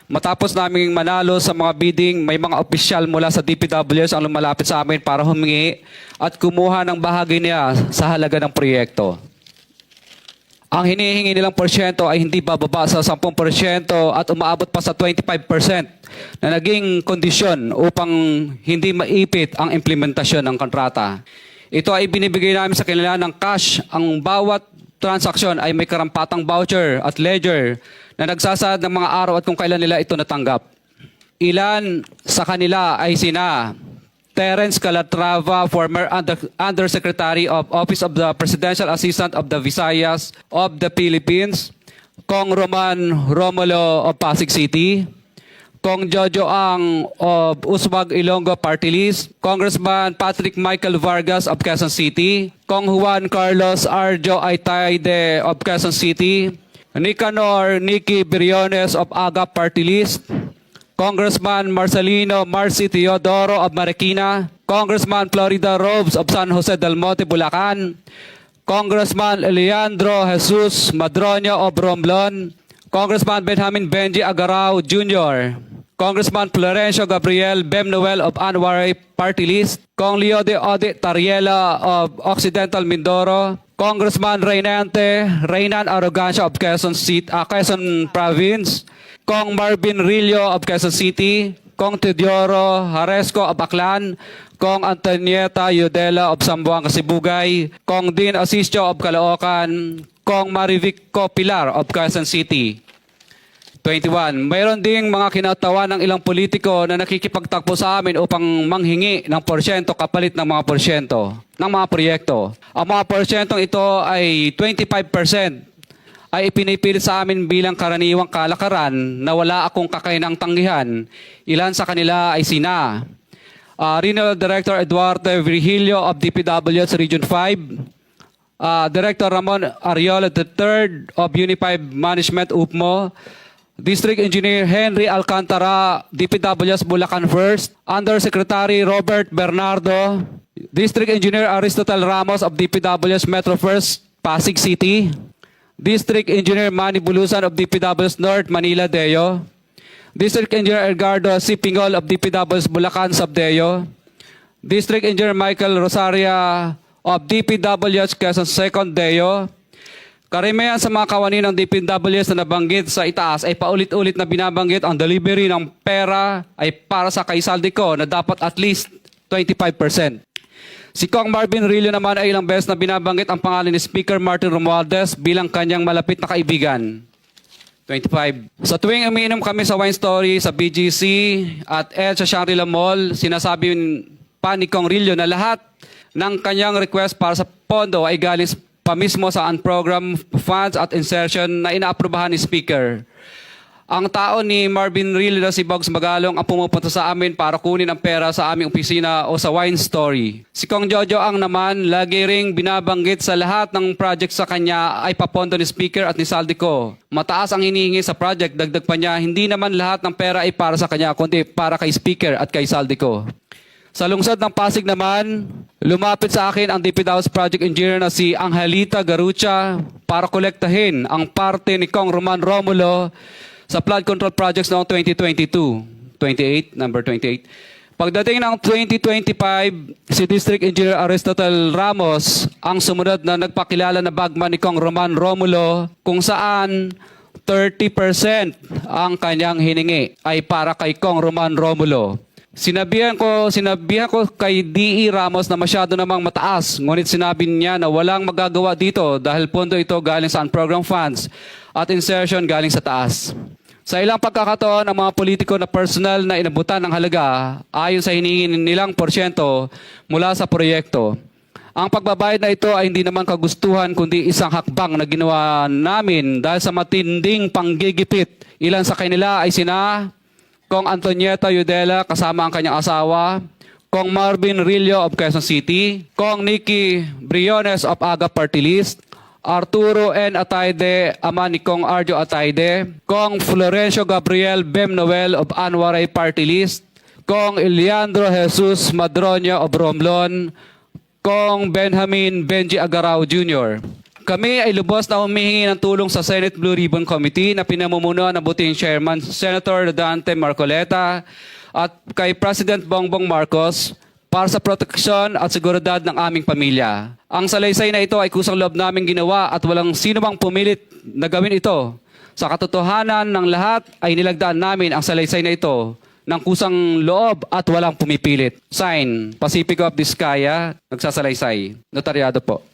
Matapos naming manalo sa mga bidding, may mga opisyal mula sa DPWs ang lumalapit sa amin para humingi at kumuha ng bahagi niya sa halaga ng proyekto. Ang hinihingi nilang porsyento ay hindi bababa sa 10% at umaabot pa sa 25% na naging kondisyon upang hindi maipit ang implementasyon ng kontrata. Ito ay binibigay namin sa kanila ng cash. Ang bawat transaksyon ay may karampatang voucher at ledger na nagsasaad ng mga araw at kung kailan nila ito natanggap. Ilan sa kanila ay sina Terence Calatrava, former Undersecretary of Office of the Presidential Assistant of the Visayas of the Philippines, Kong Roman Romulo of Pasig City, Kong Jojo Ang of Uswag Ilonggo Party List, Congressman Patrick Michael Vargas of Quezon City, Kong Juan Carlos Arjo Aitaide of Quezon City, Nicanor Nicky Briones of AGA Party List, Congressman Marcelino Marcy Teodoro of Marikina, Congressman Florida Robes of San Jose del Monte, Bulacan, Congressman Leandro Jesus Madroño of Romblon, Congressman Benjamin Benji Agarao Jr., Congressman Florencio Gabriel Bem Noel of Anwaray Party List, Kong Leo de Ode Tariela of Occidental Mindoro, Congressman Reynan Arrogancia of Quezon Province, Kong Marvin Rillo of Quezon City, Kong Teodoro Haresco of Aklan, Kong Antonieta Yudela of Zamboanga, Sibugay, Kong Dean Asisio of Caloocan, Kong Marivic Pilar of Quezon City. 21. Mayroon ding mga kinatawan ng ilang politiko na nakikipagtakbo sa amin upang manghingi ng porsyento kapalit ng mga porsyento ng mga proyekto. Ang mga porsyentong ito ay 25% ay ipinipilit sa amin bilang karaniwang kalakaran na wala akong kakainang tanggihan. Ilan sa kanila ay sina Regional Director Eduardo Virgilio of DPW's Region 5, Director Ramon Ariola III of Unified Management UPMO, District Engineer Henry Alcantara, DPW's Bulacan First, Undersecretary Robert Bernardo, District Engineer Aristotle Ramos of DPW's Metro First, Pasig City, District Engineer Manny Bulusan of DPW's North Manila Deo, District Engineer Edgardo C. Pingol of DPW's Bulacan Subdeo, District Engineer Michael Rosaria of DPW's Quezon Second Deo. Karamihan sa mga kawani ng DPWs na nabanggit sa itaas ay paulit-ulit na binabanggit ang delivery ng pera ay para sa kaisaldi ko na dapat at least 25%. Si Kong Marvin Rillo naman ay ilang beses na binabanggit ang pangalan ni Speaker Martin Romualdez bilang kanyang malapit na kaibigan. 25. Sa tuwing umiinom kami sa Wine Story, sa BGC at sa Shangri-La Mall, sinasabi pa ni Kong Rillo na lahat ng kanyang request para sa pondo ay galing pa mismo sa unprogrammed funds at insertion na inaaprubahan ni Speaker. Ang tao ni Marvin Rillo na si Bogs Magalong ang pumupunta sa amin para kunin ang pera sa aming opisina o sa Wine Story. Si Kong Jojo Ang naman, lagi ring binabanggit sa lahat ng project sa kanya ay papondo ni Speaker at ni Saldico. Mataas ang hinihingi sa project, dagdag pa niya, hindi naman lahat ng pera ay para sa kanya, kundi para kay Speaker at kay Saldico. Sa lungsod ng Pasig naman, lumapit sa akin ang DPW's project engineer na si Angelita Garucha para kolektahin ang parte ni Kong Roman Romulo sa flood control projects noong 2022. 28, number 28. Pagdating ng 2025, si District Engineer Aristotle Ramos ang sumunod na nagpakilala na bagman ni Kong Roman Romulo kung saan 30% ang kanyang hiningi ay para kay Kong Roman Romulo. Sinabihan ko kay D.E. Ramos na masyado namang mataas, ngunit sinabi niya na walang magagawa dito dahil pondo ito galing sa unprogrammed funds at insertion galing sa taas. Sa ilang pagkakataon, ang mga politiko na personal na inabutan ng halaga ayon sa hinihingi nilang porsyento mula sa proyekto. Ang pagbabayad na ito ay hindi naman kagustuhan kundi isang hakbang na ginawa namin dahil sa matinding panggigipit. Ilan sa kanila ay sina Kong Antonieta Yudela kasama ang kanyang asawa, Kong Marvin Rillo of Quezon City, Kong Nicky Briones of AGA Party List, Arturo N. Ataide, ama ni Kong Arjo Ataide, Kong Florencio Gabriel Bem Noel of Anwaray Party List, Kong Leandro Jesus Madroño of Romblon, Kong Benjamin Benji Agarao Jr. Kami ay lubos na humihingi ng tulong sa Senate Blue Ribbon Committee na pinamumunuan ng buting Chairman Senator Dante Marcoleta at kay President Bongbong Marcos para sa proteksyon at seguridad ng aming pamilya. Ang salaysay na ito ay kusang loob namin ginawa at walang sino mang pumilit na gawin ito. Sa katotohanan ng lahat ay nilagdaan namin ang salaysay na ito ng kusang loob at walang pumipilit. Sign, Pacifico of Vizcaya, nagsasalaysay. Notaryado po.